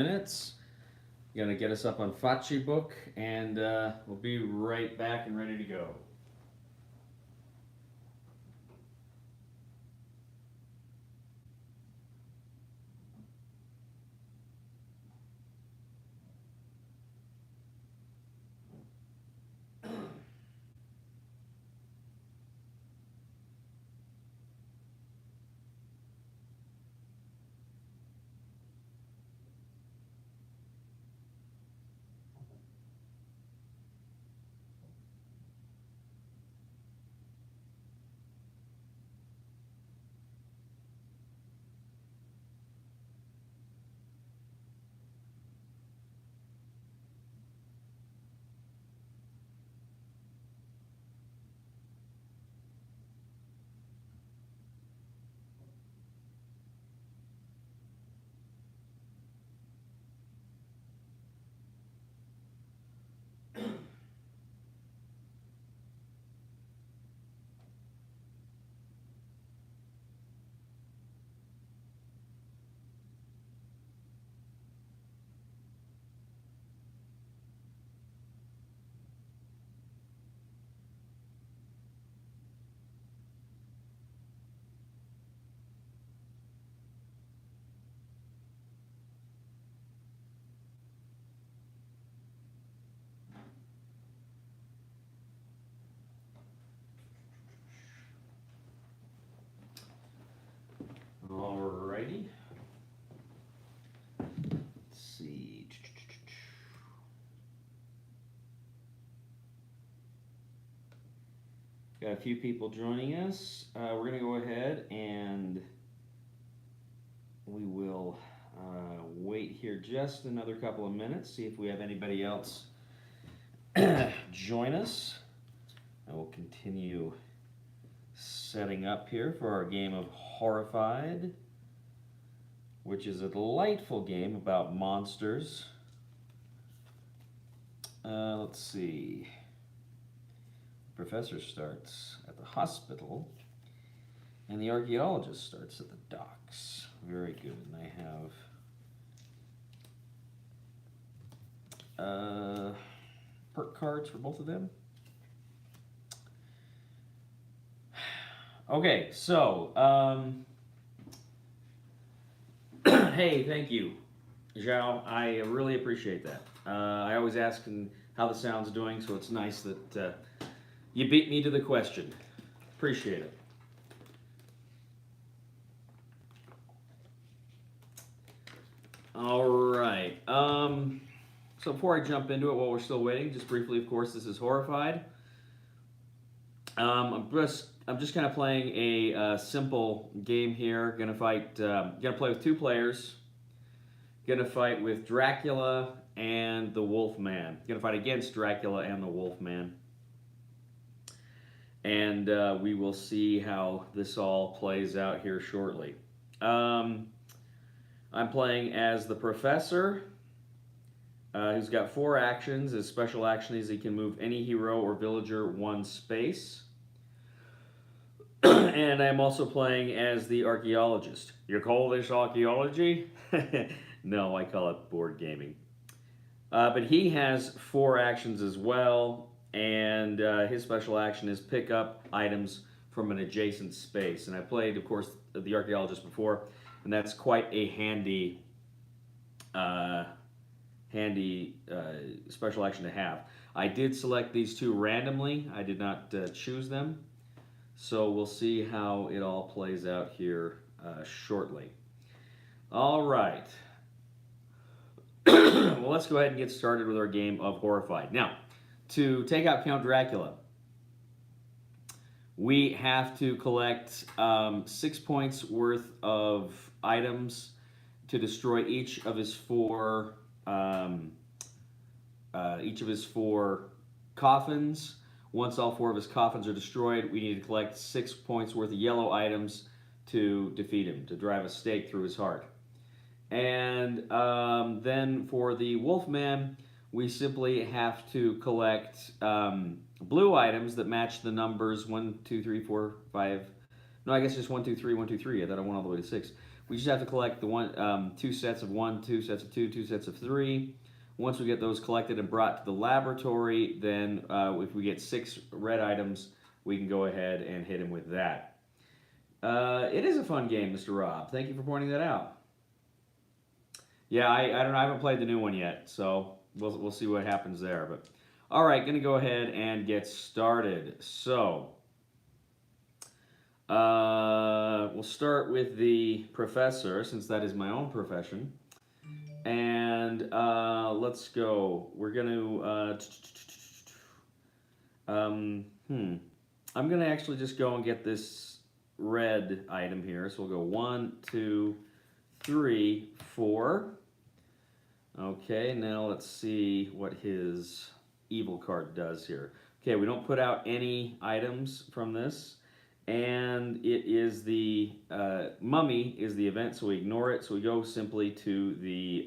Minutes. Gonna get us up on Facci book, and we'll be right back and ready to go. Alrighty. Let's see. Got a few people joining us. We're gonna go ahead and we will wait here just another couple of minutes, see if we have anybody else join us. I will continue setting up here for our game of Horrified, which is a delightful game about monsters. Let's see. The professor starts at the hospital, and the archaeologist starts at the docks. Very good. And I have perk cards for both of them. Okay, so, hey, thank you, Zhao. I really appreciate that. I always ask how the sound's doing, so it's nice that you beat me to the question. Appreciate it. All right. So before I jump into it, while we're still waiting, just briefly, of course, this is Horrified. I'm just kind of playing a simple game here. Gonna play with two players. Gonna fight with Dracula and the Wolfman. Gonna fight against Dracula and the Wolfman. And we will see how this all plays out here shortly. I'm playing as the Professor, who's got 4 actions. His special action is he can move any hero or villager 1 space. And I'm also playing as the archaeologist. You call this archaeology? No, I call it board gaming. But he has 4 actions as well, and his special action is pick up items from an adjacent space. And I played, of course, the archaeologist before, and that's quite a handy special action to have. I did select these 2 randomly. I did not choose them. So we'll see how it all plays out here shortly. All right. Well, let's go ahead and get started with our game of Horrified. Now, to take out Count Dracula, we have to collect 6 points worth of items to destroy each of his 4 coffins. Once all 4 of his coffins are destroyed, we need to collect 6 points worth of yellow items to defeat him, to drive a stake through his heart. And then for the Wolfman, we simply have to collect blue items that match the numbers 1, 2, 3, 4, 5. No, I guess just 1, 2, 3, 1, 2, 3. I thought I went all the way to 6. We just have to collect the 2 sets of 1, 2 sets of 2, 2 sets of 3. Once we get those collected and brought to the laboratory, then if we get 6 red items, we can go ahead and hit him with that. It is a fun game, Mr. Rob. Thank you for pointing that out. Yeah, I don't know. I haven't played the new one yet, so we'll see what happens there. But all right, gonna go ahead and get started. So we'll start with the professor, since that is my own profession. And let's go. We're gonna I'm gonna actually just go and get this red item here. So we'll go 1, 2, 3, 4. Okay, now let's see what his evil card does here. Okay, we don't put out any items from this, and it is the mummy is the event, so we ignore it. So we go simply to the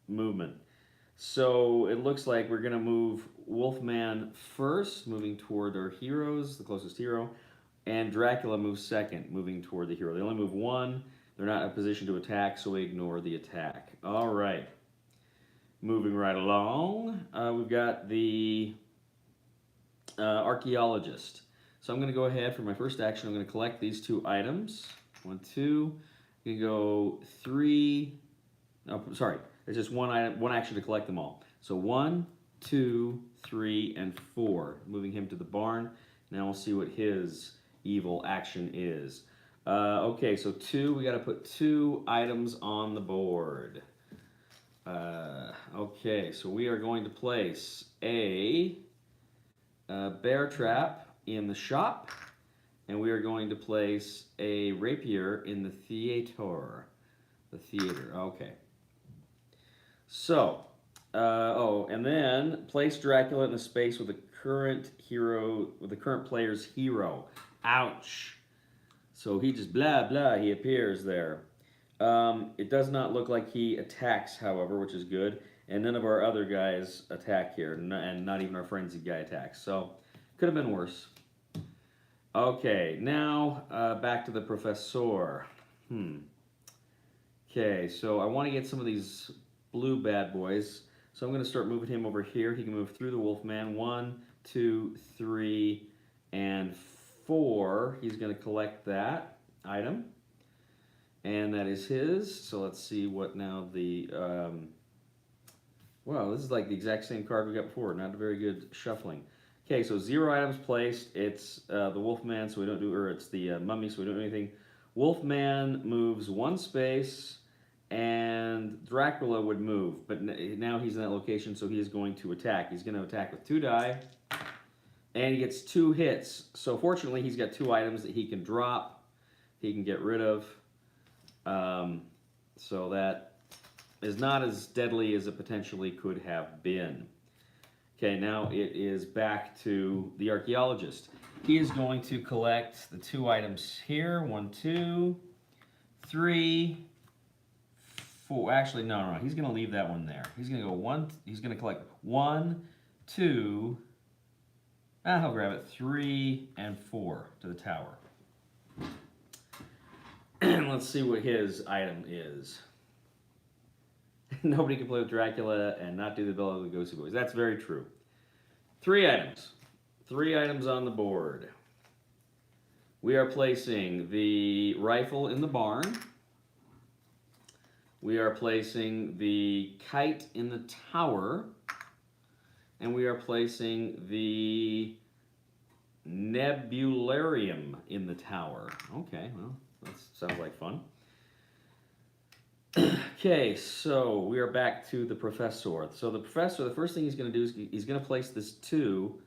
movement. So it looks like we're gonna move Wolfman first, moving toward our heroes, the closest hero, and Dracula moves second, moving toward the hero. They only move 1. They're not in a position to attack, so we ignore the attack. All right. Moving right along, we've got the archaeologist. So I'm going to go ahead for my first action. I'm going to collect these 2 items. 1, 2. I'm going to go 3. Oh, sorry. There's just one item, one action to collect them all. So 1, 2, 3, and 4. Moving him to the barn. Now we'll see what his evil action is. Okay, so 2. We got to put 2 items on the board. Okay, so we are going to place a bear trap in the shop, and we are going to place a rapier in the theater. The theater, okay. So, and then place Dracula in the space with the current hero, with the current player's hero. Ouch. So he just blah blah, he appears there. It does not look like he attacks, however, which is good. And none of our other guys attack here, and not even our frenzied guy attacks. So, could have been worse. Okay, now back to the professor. Okay, so I want to get some of these blue bad boys. So I'm going to start moving him over here. He can move through the Wolfman. 1, 2, 3, and 4. He's going to collect that item. And that is his. So let's see what now the... wow, this is like the exact same card we got before. Not a very good shuffling. Okay, so 0 items placed. It's the Wolfman, so we don't do... Or it's the Mummy, so we don't do anything. Wolfman moves 1 space, and Dracula would move. But now he's in that location, so he is going to attack. He's going to attack with 2 die. And he gets 2 hits. So fortunately, he's got 2 items that he can drop. He can get rid of. So that is not as deadly as it potentially could have been. Okay, now it is back to the archaeologist. He is going to collect the 2 items here. 1, 2, 3, 4. Actually, no. He's going to leave that one there. He's going to go 1. He's going to collect 1, 2. He'll grab it 3 and 4 to the tower. Let's see what his item is. Nobody can play with Dracula and not do the Bell of the Ghosty Boys. That's very true. 3 items. 3 items on the board. We are placing the rifle in the barn. We are placing the kite in the tower. And we are placing the nebularium in the tower. Okay, well, that sounds like fun. Okay, so we are back to the professor. So the professor, the first thing he's going to do is he's going to place this 2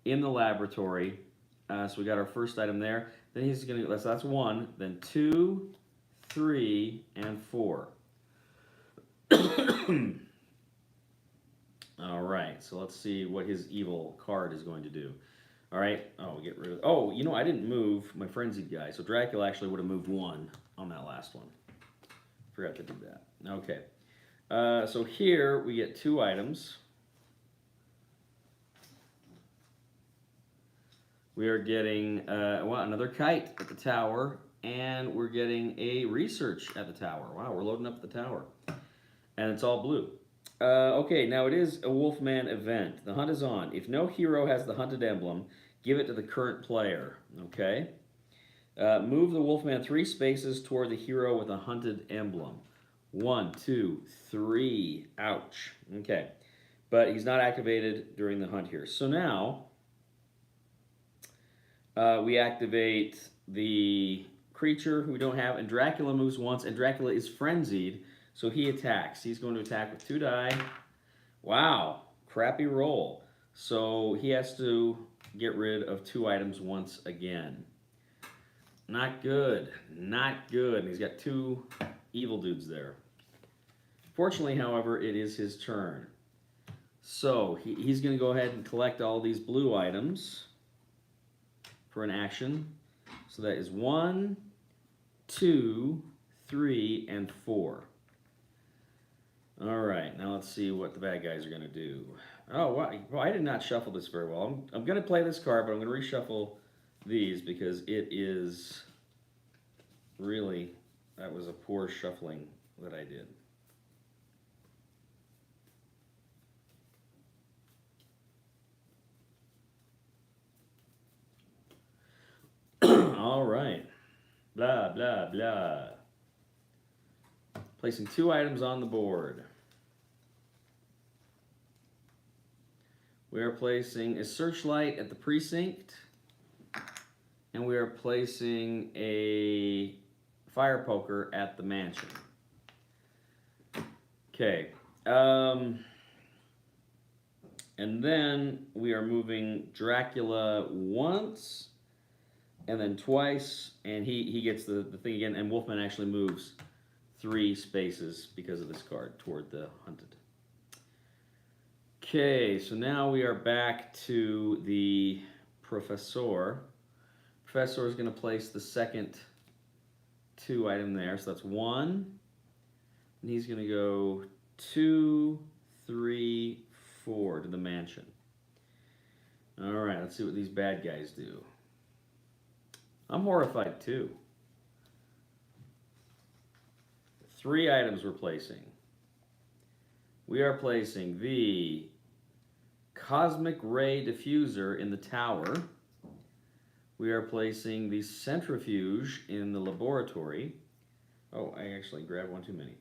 in the laboratory. So we got our first item there. Then he's going to, so that's 1, then 2, 3, and 4. All right, so let's see what his evil card is going to do. All right, oh, get rid of, oh, you know, I didn't move my frenzied guy, so Dracula actually would have moved 1 on that last one. Forgot to do that. Okay, so here we get 2 items. We are getting well, another kite at the tower, and we're getting a research at the tower. Wow, we're loading up the tower. And it's all blue. Okay, now it is a Wolfman event. The hunt is on. If no hero has the hunted emblem, give it to the current player. Okay? Move the Wolfman 3 spaces toward the hero with a hunted emblem. 1, 2, 3. Ouch. Okay. But he's not activated during the hunt here. So now we activate the creature who we don't have, and Dracula moves once, and Dracula is frenzied, so he attacks. He's going to attack with 2 die. Wow, crappy roll. So he has to get rid of 2 items once again. Not good, not good. And he's got 2 evil dudes there. Fortunately, however, it is his turn. So he's going to go ahead and collect all these blue items for an action. So that is 1, 2, 3, and 4. All right, now let's see what the bad guys are going to do. Oh, wow. Well, I did not shuffle this very well. I'm going to play this card, but I'm going to reshuffle these because it is really, that was a poor shuffling that I did. All right. Blah, blah, blah. Placing 2 items on the board. We are placing a searchlight at the precinct, and we are placing a fire poker at the mansion. Okay. And then we are moving Dracula once, and then twice, and he gets the thing again, and Wolfman actually moves 3 spaces because of this card toward the hunted. Okay, so now we are back to the Professor. Professor is going to place the second 2 item there, so that's 1. And he's going to go 2, 3, 4 to the mansion. All right, let's see what these bad guys do. I'm horrified too. 3 items we're placing. We are placing the Cosmic Ray Diffuser in the tower. We are placing the Centrifuge in the laboratory. Oh, I actually grabbed one too many.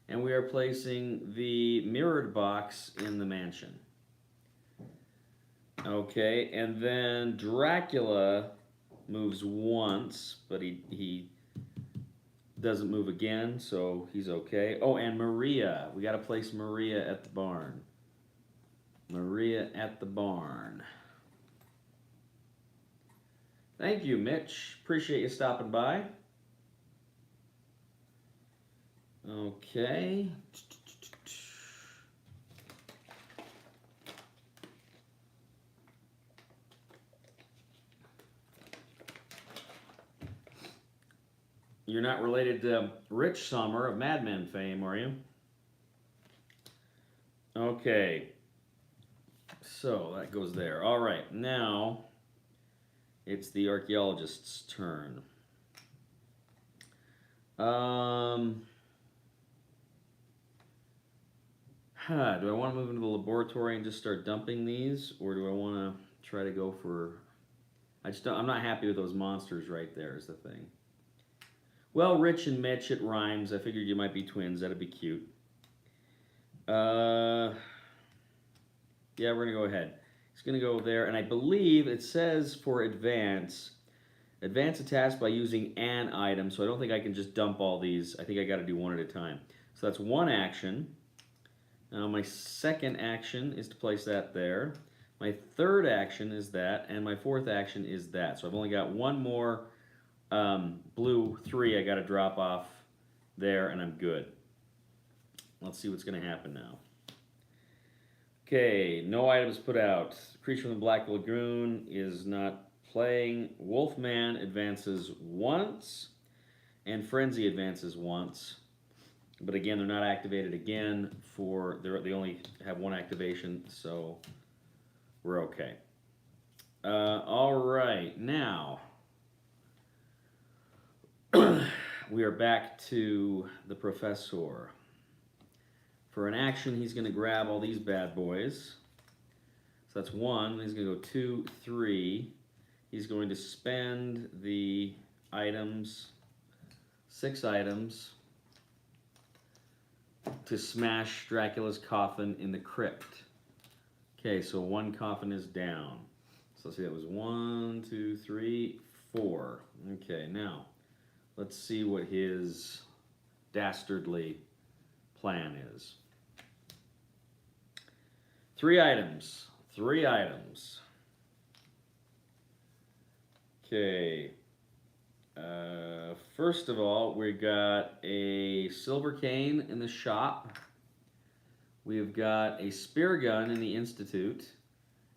And we are placing the Mirrored Box in the mansion. Okay, and then Dracula moves once, but he doesn't move again, so he's okay. Oh, and Maria. We got to place Maria at the barn. Maria at the barn. Thank you, Mitch. Appreciate you stopping by. Okay. You're not related to Rich Sommer of Mad Men fame, are you? Okay. So that goes there. All right, now it's the archaeologist's turn. Do I want to move into the laboratory and just start dumping these, or do I want to try to go for? I'm not happy with those monsters right there. Is the thing. Well, Rich and Mitch, it rhymes. I figured you might be twins. That'd be cute. Yeah, we're going to go ahead. It's going to go there, and I believe it says for advance a task by using an item, so I don't think I can just dump all these. I think I got to do one at a time. So that's 1 action. Now my second action is to place that there. My third action is that, and my 4th action is that. So I've only got 1 more blue 3 I got to drop off there, and I'm good. Let's see what's going to happen now. Okay, no items put out. Creature from the Black Lagoon is not playing. Wolfman advances once, and Frenzy advances once. But again, they're not activated again they only have 1 activation, so we're okay. All right, now we are back to the professor. For an action, he's going to grab all these bad boys. So that's 1. He's going to go 2, 3. He's going to spend the items, 6 items, to smash Dracula's coffin in the crypt. Okay, so 1 coffin is down. So let's see, that was 1, 2, 3, 4. Okay, now let's see what his dastardly plan is. 3 items. 3 items. Okay. First of all, we got a silver cane in the shop. We've got a spear gun in the institute.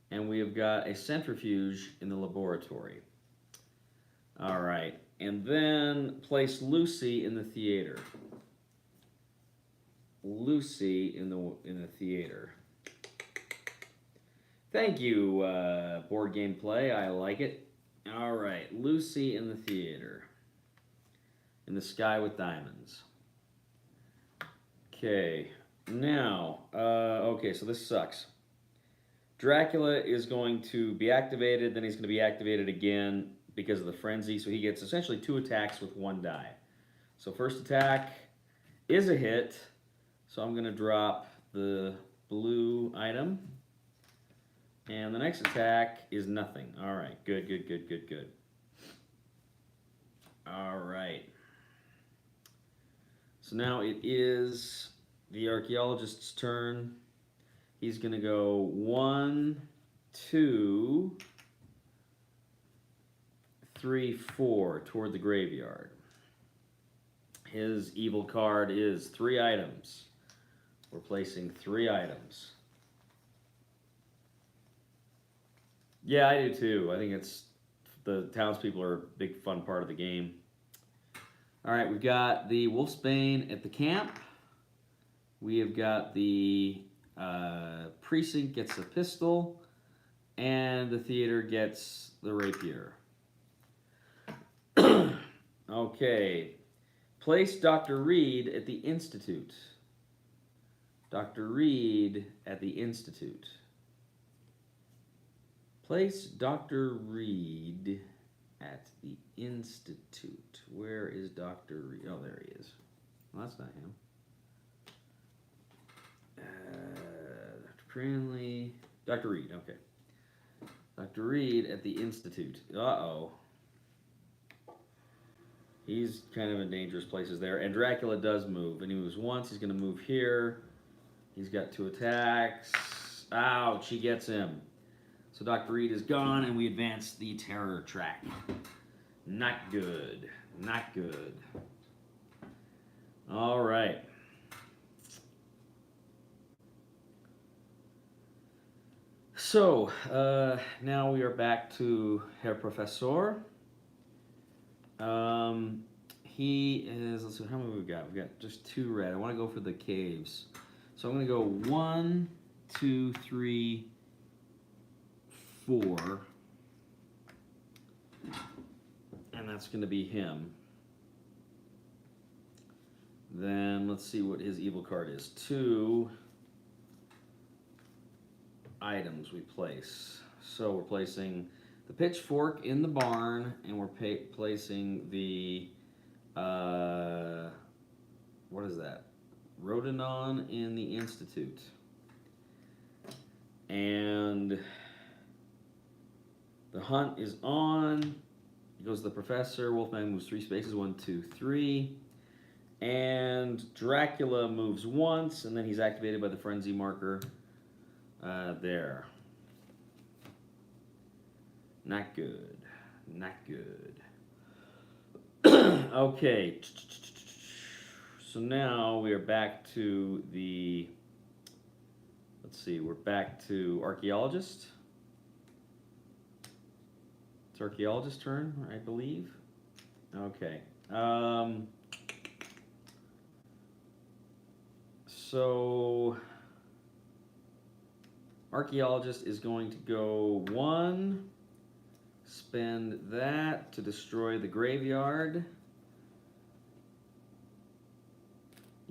And we have got a centrifuge in the laboratory. All right. And then place Lucy in the theater. Lucy in the theater. Thank you, Board Game Play. I like it. All right, Lucy in the theater. In the sky with diamonds. Okay, now, okay, so this sucks. Dracula is going to be activated, then he's going to be activated again because of the frenzy, so he gets essentially 2 attacks with 1 die. So first attack is a hit, so I'm going to drop the blue item. And the next attack is nothing. All right, good, good, good, good, good. All right. So now it is the archaeologist's turn. He's going to go 1, 2, 3, 4 toward the graveyard. His evil card is 3 items. We're placing 3 items. Yeah, I do too. I think it's the townspeople are a big fun part of the game. All right, we've got the Wolfsbane at the camp. We have got the precinct gets the pistol, and the theater gets the rapier. Okay, place Dr. Reed at the Institute. Dr. Reed at the Institute. Place Dr. Reed at the Institute. Where is Dr. Reed? Oh, there he is. Well, that's not him. Dr. Cranley. Dr. Reed, okay. Dr. Reed at the Institute. Uh-oh. He's kind of in dangerous places there. And Dracula does move. And he moves once. He's going to move here. He's got 2 attacks. Ouch, he gets him. So Dr. Reed is gone, and we advance the terror track. Not good. Not good. All right. So, now we are back to Herr Professor. He is, let's see, how many we've got? We've got just 2 red. I want to go for the caves. So I'm going to go 1, 2, 3, 4. And that's going to be him. Then let's see what his evil card is. 2 items we place. So we're placing the pitchfork in the barn, and we're placing the, what is that? Rhododon in the Institute. And the hunt is on. Goes the professor. Wolfman moves 3 spaces. 1, 2, 3. And Dracula moves once, and then he's activated by the frenzy marker there. Not good. Not good. Okay. So now we are back to the, let's see, we're back to archaeologist. It's archaeologist's turn, I believe. Okay. So archaeologist is going to go 1, spend that to destroy the graveyard.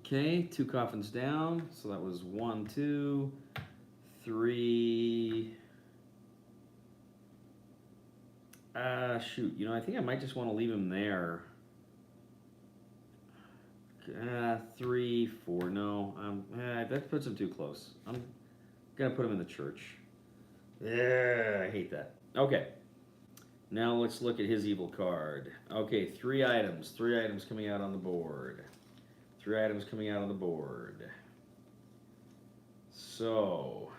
Okay, 2 coffins down. So that was 1, 2, 3. Shoot. You know, I think I might just want to leave him there. 3, 4. No, that puts him too close. I'm gonna put him in the church. Yeah, I hate that. Okay. Now let's look at his evil card. Okay, 3 items. 3 items coming out on the board. 3 items coming out on the board. So,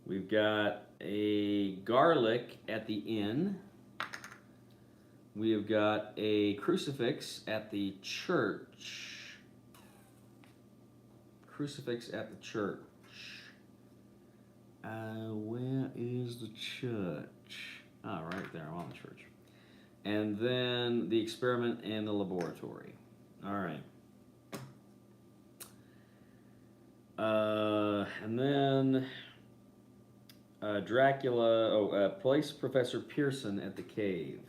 we've got a garlic at the inn. We have got a crucifix at the church. Crucifix at the church. Where is the church? Ah, right there. I'm on the church. And then the experiment and the laboratory. All right. And then Dracula. Place Professor Pearson at the cave.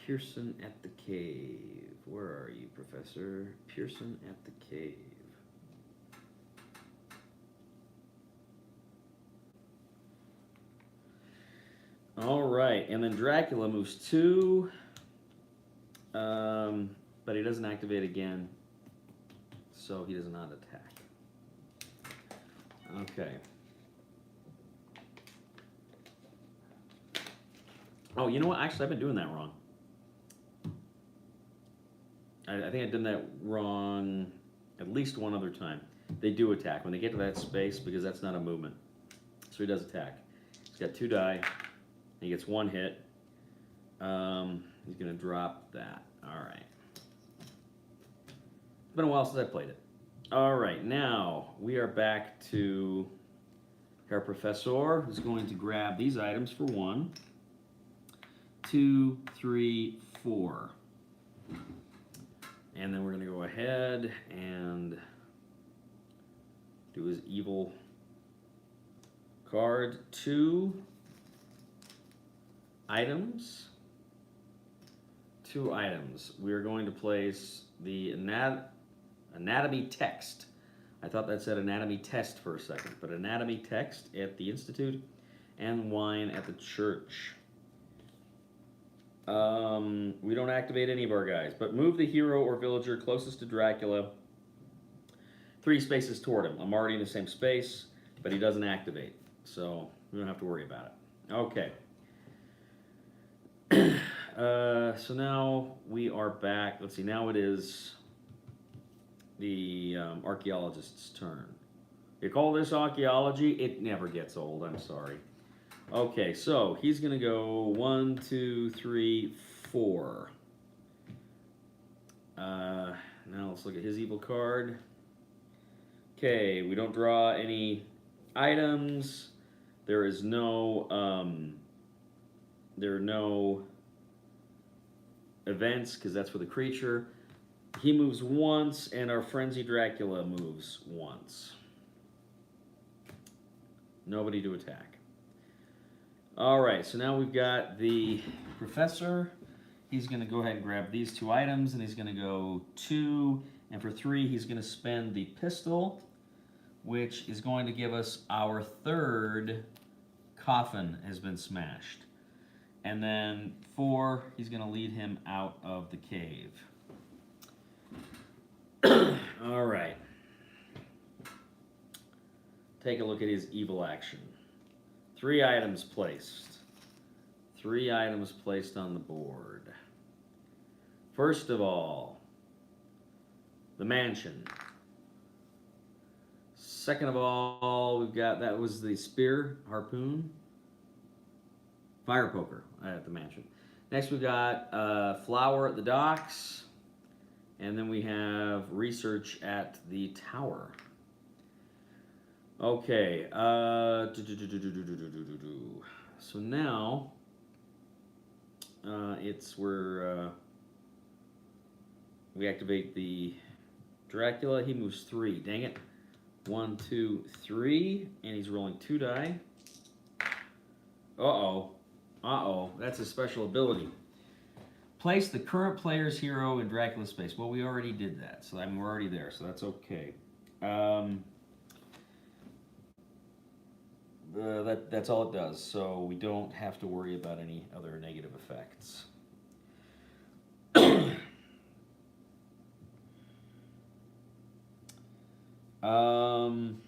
Pearson at the cave. Where are you, Professor? Pearson at the cave. All right, and then Dracula moves 2, but he doesn't activate again, so he does not attack. Okay. Oh, you know what? Actually, I've been doing that wrong. I think I've done that wrong at least one other time. They do attack when they get to that space because that's not a movement. So he does attack. He's got 2 die. He gets 1 hit. He's going to drop that. All right. It's been a while since I played it. All right, now we are back to our professor, who's going to grab these items for 1, 2, 3, 4. And then we're going to go ahead and do his evil card. 2 items. 2 items. We are going to place the anatomy text. I thought that said anatomy test for a second, but anatomy text at the Institute and wine at the church. We don't activate any of our guys, but move the hero or villager closest to Dracula 3 spaces toward him. I'm already in the same space, but he doesn't activate, so we don't have to worry about it. Okay. So now we are back. Let's see, now it is the archaeologist's turn. You call this archaeology? It never gets old, I'm sorry. Okay, so he's going to go 1, 2, 3, 4. Now let's look at his evil card. Okay, we don't draw any items. There is no, there are no events because that's for the creature. He moves once, and our Frenzy Dracula moves once. Nobody to attack. All right, so now we've got the professor. He's going to go ahead and grab these 2 items, and he's going to go 2. And for 3, he's going to spend the pistol, which is going to give us our 3rd coffin has been smashed. And then 4, he's going to lead him out of the cave. All right. Take a look at his evil action. 3 items placed. 3 items placed on the board. First of all, the mansion. Second of all, we've got, that was the spear, harpoon, fire poker at the mansion. Next we've got flower at the docks. And then we have research at the tower. Okay. So now it's where we activate the Dracula. He moves 3. Dang it. 1, 2, 3, and he's rolling 2 die. Uh-oh. Uh-oh. That's a special ability. Place the current player's hero in Dracula's space. Well, we already did that, so I mean, we're already there, so that's okay. That's all it does, so we don't have to worry about any other negative effects. um,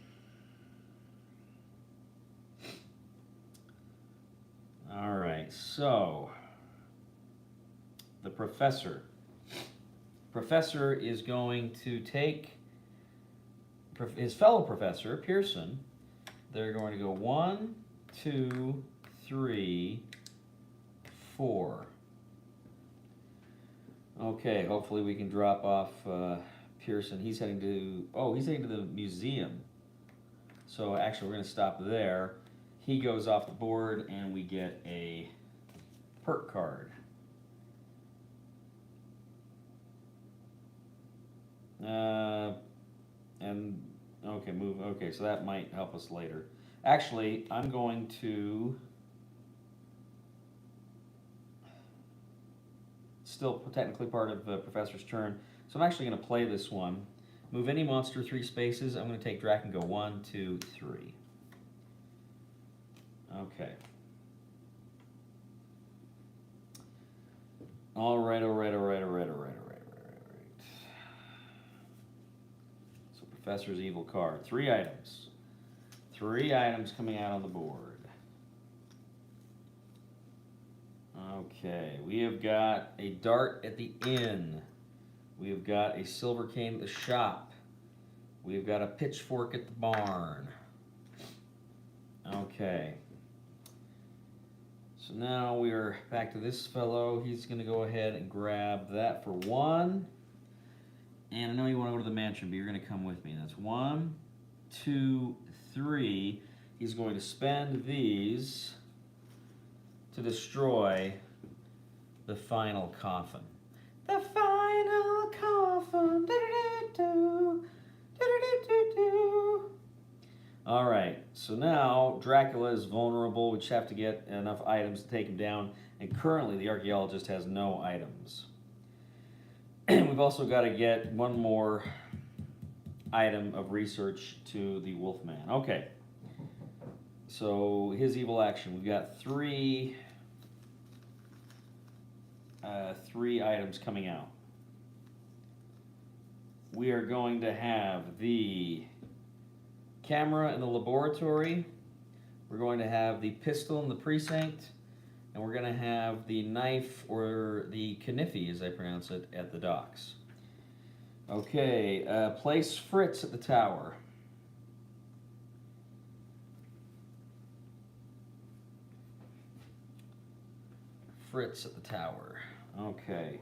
all right, so the professor. Professor is going to take his fellow professor, Pearson. They're going to go 1, 2, 3, 4. Okay, hopefully we can drop off Pearson. He's heading to the museum. So actually we're going to stop there. He goes off the board and we get a perk card. And okay, move. Okay, so that might help us later. Actually, I'm going to still technically part of the professor's turn. So I'm actually going to play this one. Move any monster 3 spaces. I'm going to take Drac and go 1, 2, 3. Okay. All right. So Professor's evil card. 3 items. 3 items coming out on the board. Okay, we have got a dart at the inn. We have got a silver cane at the shop. We have got a pitchfork at the barn. Okay. So now we are back to this fellow. He's going to go ahead and grab that for 1. And I know you want to go to the mansion, but you're going to come with me. That's 1, 2, 3. He's going to spend these to destroy the final coffin. The final coffin. All right, so now Dracula is vulnerable. We just have to get enough items to take him down. And currently, the archaeologist has no items. We've also got to get one more item of research to the Wolfman. Okay. So his evil action. We've got 3 items coming out. We are going to have the camera in the laboratory. We're going to have the pistol in the precinct. And we're going to have the knife, or the kniffy, as I pronounce it, at the docks. Okay, place Fritz at the tower. Fritz at the tower. Okay.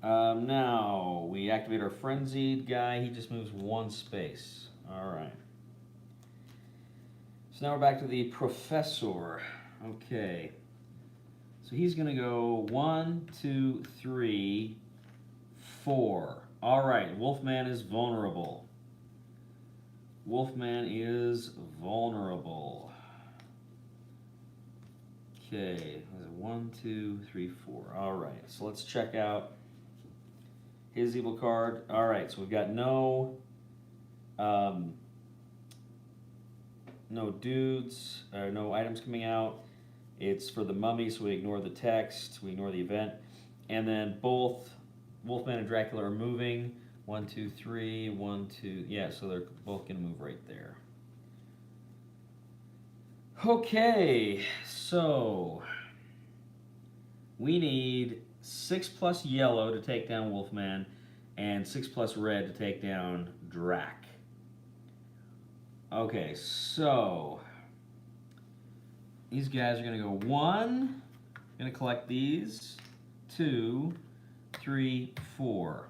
Now, we activate our frenzied guy. He just moves 1 space. All right. So now we're back to the professor. Okay. So he's going to go 1, 2, 3, 4. All right, Wolfman is vulnerable. Wolfman is vulnerable. Okay, 1, 2, 3, 4. All right, so let's check out his evil card. All right, so we've got no dudes, no items coming out. It's for the mummy, so we ignore the text, we ignore the event. And then both Wolfman and Dracula are moving. 1, 2, 3, 1, 2. Yeah, so they're both going to move right there. Okay, so we need 6+ yellow to take down Wolfman and 6+ red to take down Drac. Okay, so these guys are going to go 1, going to collect these, 2, 3, 4.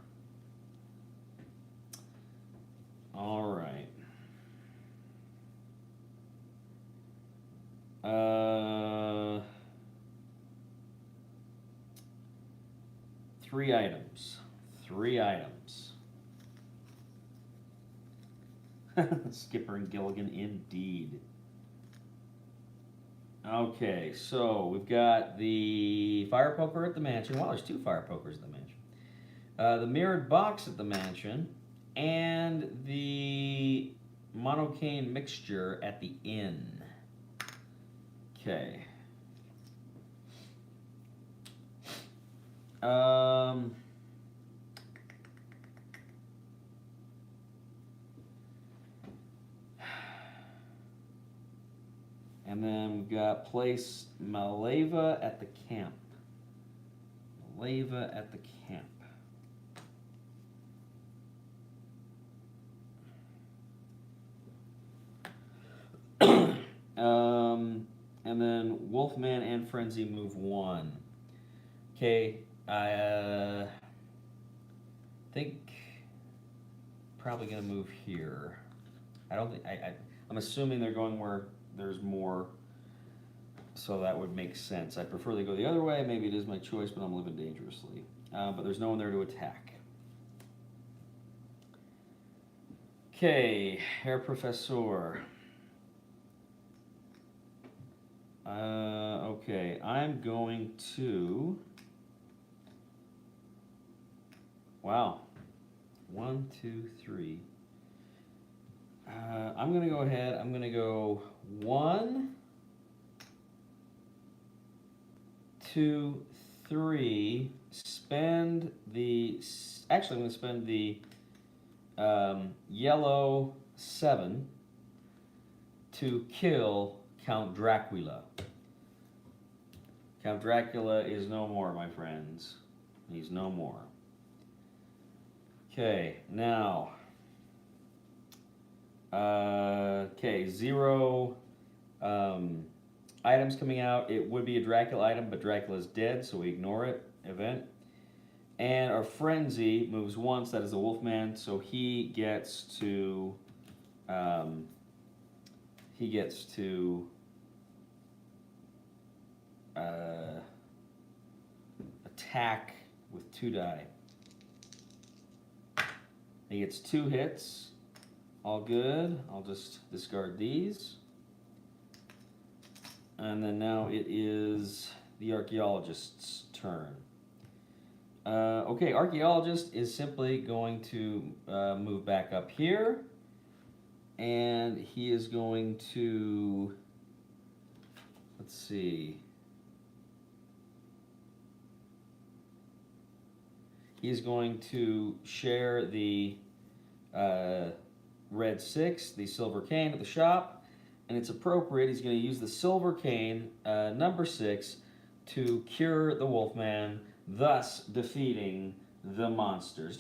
All right. 3 items. 3 items. Skipper and Gilligan, indeed. Okay, so we've got the fire poker at the mansion. Wow, there's 2 fire pokers at the mansion. The mirrored box at the mansion, and the monocane mixture at the inn. Okay. And then we've got place Maleva at the camp. Maleva at the camp. And then Wolfman and Frenzy move 1. Okay, I think probably gonna move here. I don't think I'm assuming they're going where there's more, so that would make sense. I prefer they go the other way. Maybe it is my choice, but I'm living dangerously. But there's no one there to attack. Okay, Herr Professor. Okay, I'm going to. Wow. 1, 2, 3. I'm going to go ahead. I'm going to go 1, 2, 3. Spend the. Actually, I'm going to spend the yellow 7 to kill Count Dracula. Count Dracula is no more, my friends. He's no more. Okay, now. Okay, 0 items coming out. It would be a Dracula item, but Dracula's dead, so we ignore it. Event. And our Frenzy moves once. That is the Wolfman, so he gets to. Attack with 2 die. He gets 2 hits. All good. I'll just discard these. And then now it is the Archaeologist's turn. Okay, Archaeologist is simply going to move back up here. And he is going to, let's see. He's going to share the red 6, the silver cane at the shop, and it's appropriate. He's going to use the silver cane, number 6, to cure the Wolfman, thus defeating the monsters.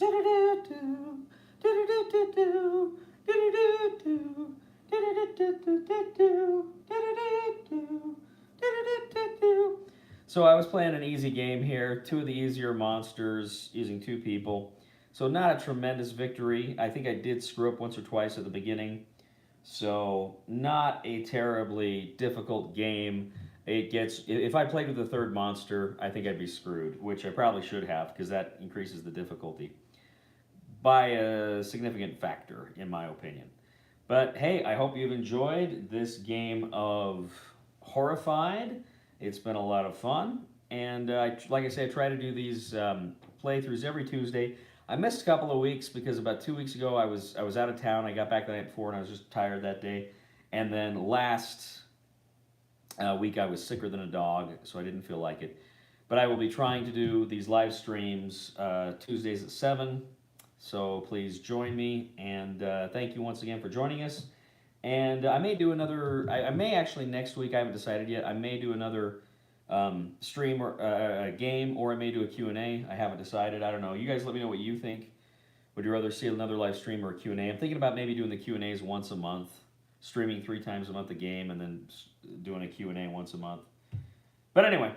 So I was playing an easy game here, 2 of the easier monsters using 2 people. So not a tremendous victory. I think I did screw up once or twice at the beginning. So not a terribly difficult game. It gets, if I played with the 3rd monster, I think I'd be screwed, which I probably should have because that increases the difficulty by a significant factor, in my opinion. But hey, I hope you've enjoyed this game of Horrified. It's been a lot of fun, and like I say, I try to do these playthroughs every Tuesday. I missed a couple of weeks because about 2 weeks ago I was out of town. I got back the night before, and I was just tired that day. And then last week I was sicker than a dog, so I didn't feel like it. But I will be trying to do these live streams Tuesdays at 7. So please join me, and thank you once again for joining us. And I may do another, I may actually next week, I haven't decided yet, I may do another stream or a game, or I may do a Q&A. I haven't decided, I don't know. You guys let me know what you think. Would you rather see another live stream or a Q&A? I'm thinking about maybe doing the Q&As once a month, streaming 3 times a month a game, and then doing a Q&A once a month. But anyway,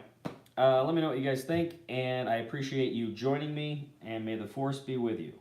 let me know what you guys think, and I appreciate you joining me, and may the force be with you.